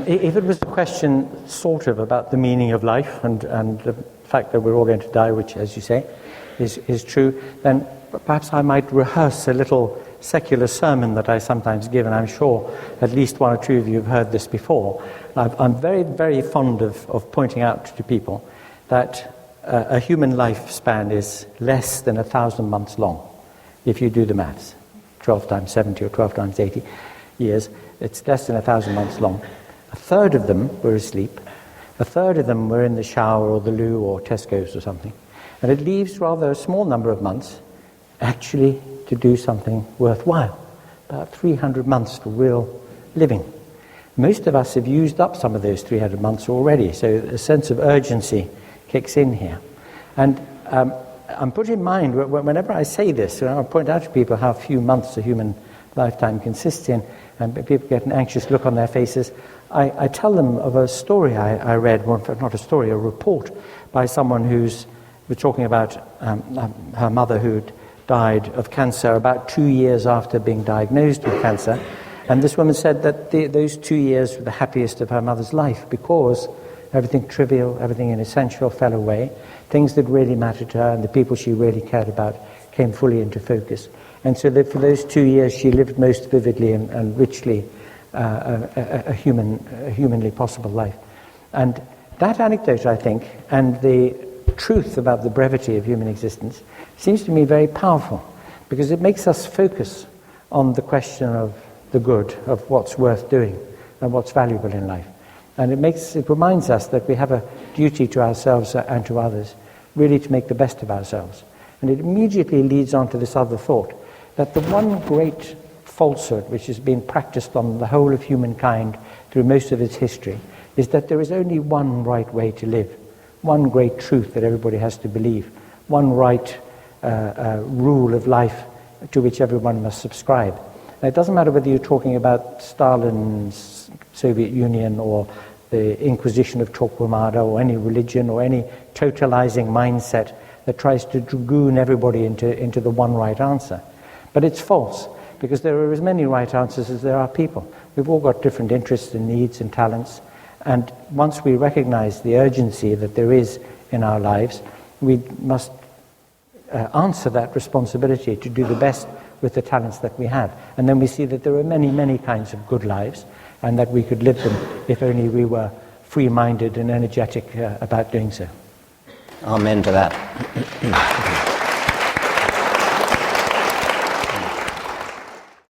If it was a question sort of about the meaning of life and the fact that we're all going to die, which, as you say, is true, then perhaps I might rehearse a little secular sermon that I sometimes give, and I'm sure at least one or two of you have heard this before. I'm very, very fond of pointing out to people that a human lifespan is less than 1,000 months long, if you do the maths. 12 times 70 or 12 times 80 years, it's less than 1,000 months long. A third of them were asleep. A third of them were in the shower or the loo or Tesco's or something. And it leaves rather a small number of months actually to do something worthwhile. About 300 months for real living. Most of us have used up some of those 300 months already, so a sense of urgency kicks in here. And I'm put in mind, whenever I say this, I point out to people how few months a human lifetime consists in, and people get an anxious look on their faces. I tell them of a story I read, well, not a story, a report by someone we're talking about her mother who'd died of cancer about 2 years after being diagnosed with cancer. And this woman said that those 2 years were the happiest of her mother's life because everything trivial, everything inessential fell away. Things that really mattered to her and the people she really cared about came fully into focus. And so that for those 2 years she lived most vividly and richly a humanly possible life. And that anecdote, I think, and the truth about the brevity of human existence seems to me very powerful, because it makes us focus on the question of the good, of what's worth doing and what's valuable in life. And it reminds us that we have a duty to ourselves and to others, really to make the best of ourselves. And it immediately leads on to this other thought, that the one great falsehood which has been practiced on the whole of humankind through most of its history is that there is only one right way to live, one great truth that everybody has to believe, one right rule of life to which everyone must subscribe. And it doesn't matter whether you're talking about Stalin's Soviet Union or the Inquisition of Torquemada or any religion or any totalizing mindset that tries to dragoon everybody into the one right answer. But it's false, because there are as many right answers as there are people. We've all got different interests and needs and talents, and once we recognize the urgency that there is in our lives, we must answer that responsibility to do the best with the talents that we have. And then we see that there are many, many kinds of good lives, and that we could live them if only we were free-minded and energetic about doing so. Amen to that.